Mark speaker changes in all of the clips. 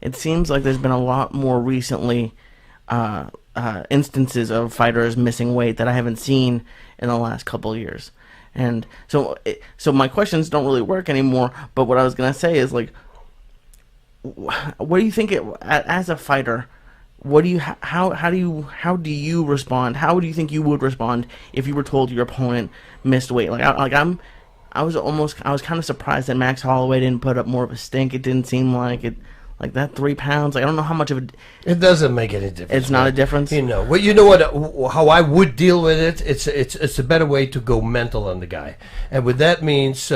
Speaker 1: it seems like there's been a lot more recently instances of fighters missing weight that I haven't seen in the last couple of years. And so my questions don't really work anymore. But what I was gonna say is, like, what do you think as a fighter? What do you how do you respond? How do you think you would respond if you were told your opponent missed weight? I was kind of surprised that Max Holloway didn't put up more of a stink. It didn't seem like it. Like that 3 pounds, like, I don't know how much of
Speaker 2: it doesn't make any difference.
Speaker 1: It's not a difference.
Speaker 2: Well, you know what? How I would deal with it? It's a better way to go mental on the guy, and what that means,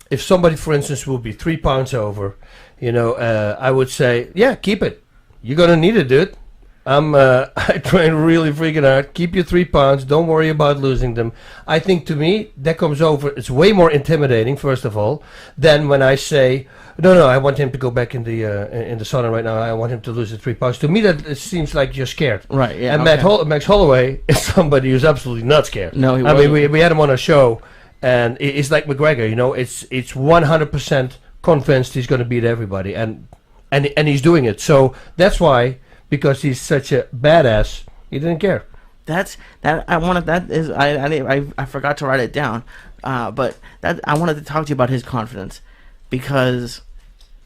Speaker 2: if somebody, for instance, will be 3 pounds over, I would say, yeah, keep it. You're gonna need it, dude. I train really freaking hard. Keep your 3 pounds. Don't worry about losing them. I think, to me, that comes over. It's way more intimidating, first of all, than when I say, no, I want him to go back in the sauna right now. I want him to lose the 3 pounds. To me, that it seems like you're scared.
Speaker 1: Right. Yeah.
Speaker 2: And
Speaker 1: okay.
Speaker 2: Max Holloway is somebody who's absolutely not scared.
Speaker 1: No, he wasn't.
Speaker 2: I mean, we had him on a show, and it's like McGregor. It's 100% convinced he's going to beat everybody, and he's doing it. So that's why. Because he's such a badass, he didn't care.
Speaker 1: I forgot to write it down, but I wanted to talk to you about his confidence, because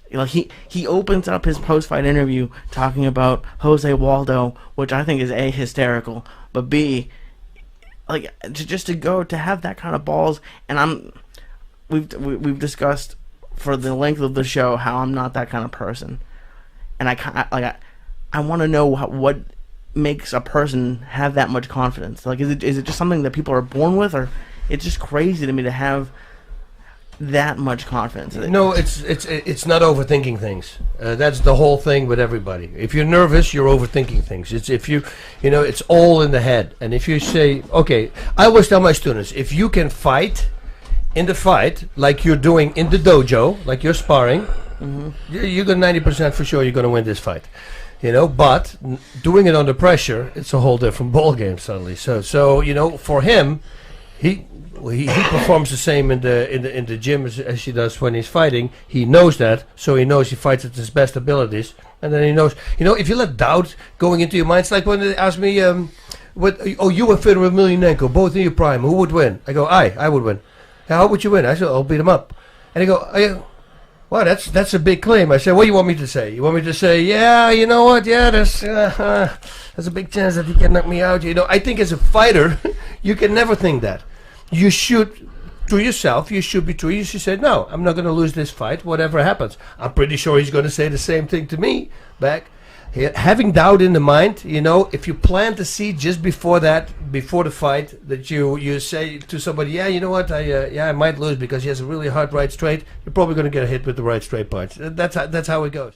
Speaker 1: he opens up his post-fight interview talking about Jose Waldo, which I think is A, hysterical, but B, like, just to have that kind of balls. And we've discussed for the length of the show how I'm not that kind of person, and I want to know what makes a person have that much confidence. Like, is it just something that people are born with, or it's just crazy to me to have that much confidence?
Speaker 2: No, it's not overthinking things. That's the whole thing with everybody. If you're nervous, you're overthinking things. It's all in the head. And if you say, okay, I always tell my students, if you can fight in the fight like you're doing in the dojo, like you're sparring, you're going 90% for sure you're going to win this fight. But doing it under pressure, it's a whole different ball game suddenly. So for him, he performs the same in the gym as he does when he's fighting. He knows that, so he knows he fights at his best abilities, and then he knows. If you let doubt going into your mind, it's like when they ask me, you and Fedor Emelianenko, both in your prime, who would win? I go, I would win. How would you win? I said, I'll beat him up. And they go, well, that's a big claim. I said, what do you want me to say? You want me to say, yeah, you know what? Yeah, there's a big chance that he can knock me out. I think as a fighter, you can never think that. You should, to yourself, you should be true. You should say, no, I'm not going to lose this fight, whatever happens. I'm pretty sure he's going to say the same thing to me back. Having doubt in the mind, if you plant the seed just before the fight, that you say to somebody, yeah, you know what, I might lose because he has a really hard right straight, you're probably going to get hit with the right straight punch. That's how it goes.